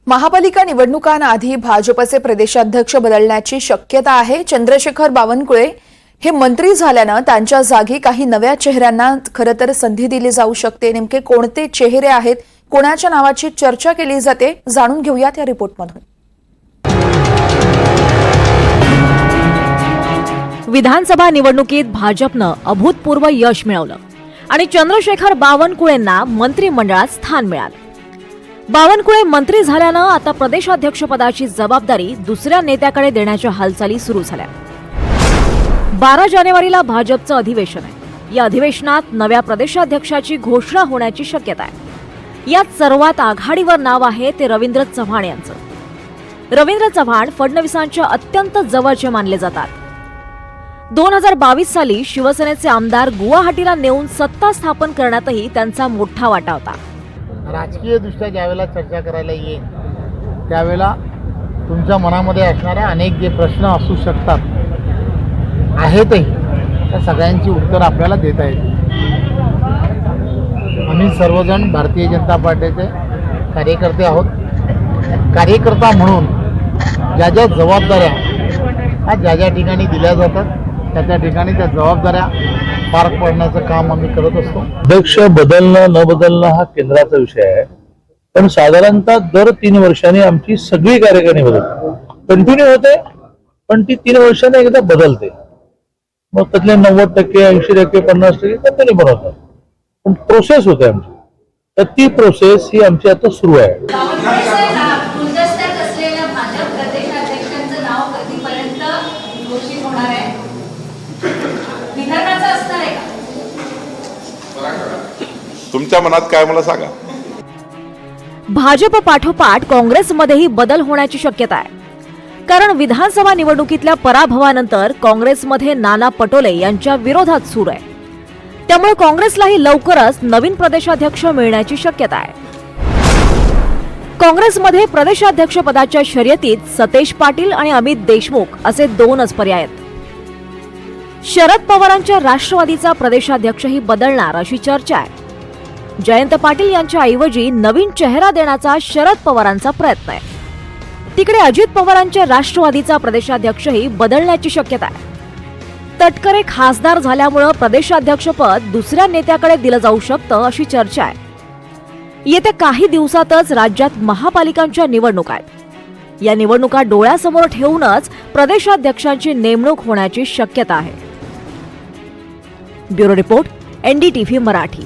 महापालिका निवडणुकांआधी भाजपचे प्रदेशाध्यक्ष बदलण्याची शक्यता आहे। चंद्रशेखर बावनकुळे हे मंत्री झाल्यानं त्यांच्या जागी काही नव्या चेहऱ्यांना खरं तर संधी दिली जाऊ शकते। नेमके कोणते चेहरे आहेत, कोणाच्या नावाची चर्चा केली जाते, जाणून घेऊयात या रिपोर्टमधून। विधानसभा निवडणुकीत भाजपनं अभूतपूर्व यश मिळवलं आणि चंद्रशेखर बावनकुळेंना मंत्रिमंडळात स्थान मिळालं। बावनकुळे मंत्री झाल्यानं आता प्रदेशाध्यक्षपदाची जबाबदारी दुसऱ्या नेत्याकडे देण्याच्या हालचाली सुरू झाल्या। 12 जानेवारीला भाजपचं अधिवेशन आहे। या अधिवेशनात नव्या प्रदेशाध्यक्षाची घोषणा होण्याची शक्यता आहे। यात सर्वात आघाडीवर नाव आहे ते रवींद्र चव्हाण यांचं। रवींद्र चव्हाण फडणवीसांच्या अत्यंत जवळचे मानले जातात। 2022 साली शिवसेनेचे आमदार गुवाहाटीला नेऊन सत्ता स्थापन करण्यातही त्यांचा मोठा वाटा होता। राजकीय दृष्ट्या ज्यावेळेला चर्चा करायला येईल त्यावेळेला तुमच्या मनामध्ये असणाऱ्या अनेक जे प्रश्न असू शकतात आहेतही, त्या सगळ्यांची उत्तर आपल्याला देता येतील। आम्ही सर्वजण भारतीय जनता पार्टीचे कार्यकर्ते आहोत। कार्यकर्ता म्हणून ज्या ज्या जबाबदाऱ्या ज्या ज्या ठिकाणी दिल्या जातात त्या ठिकाणी त्या जबाबदाऱ्या पार पाडण्याचं काम आम्ही करत असतो। अध्यक्ष बदलणं न बदलणं हा केंद्राचा विषय आहे, पण साधारणतः दर 3 वर्षांनी आमची सगळी कार्यकारिणी बदलते, कंटिन्यू होते, पण ती 3 वर्षांनी एकदा बदलते। मग त्यातले 90%, 80%, 50% कंटिन्यू बनवतात, पण प्रोसेस होते आमची। तर ती प्रोसेस ही आमची आता सुरू आहे। तुमच्या मनात काय मला सांगा। भाजप पाठोपाठ काँग्रेसमध्येही बदल होण्याची शक्यता आहे, कारण विधानसभा निवडणुकीतल्या पराभवानंतर काँग्रेसमध्ये नाना पटोले यांच्या विरोधात सूर आहे। त्यामुळे काँग्रेसलाही लवकरच नवीन प्रदेशाध्यक्ष मिळण्याची शक्यता आहे। काँग्रेसमध्ये प्रदेशाध्यक्ष पदाच्या शर्यतीत सतेज पाटील आणि अमित देशमुख असे 2च पर्याय आहेत। शरद पवारांच्या राष्ट्रवादीचा प्रदेशाध्यक्षही बदलणार अशी चर्चा आहे। जयंत पाटील यांच्या ऐवजी नवीन चेहरा देण्याचा शरद पवारांचा प्रयत्न आहे। तिकडे अजित पवारांच्या राष्ट्रवादीचा प्रदेशाध्यक्षही बदलण्याची शक्यता आहे। तटकरे खासदार झाल्यामुळे प्रदेशाध्यक्षपद दुसऱ्या नेत्याकडे दिलं जाऊ शकतं अशी चर्चा आहे। येत्या काही दिवसातच राज्यात महापालिकांच्या निवडणुका आहेत। या निवडणुका डोळ्यासमोर ठेवूनच प्रदेशाध्यक्षांची नेमणूक होण्याची शक्यता आहे। Bureau report, NDTV Marathi.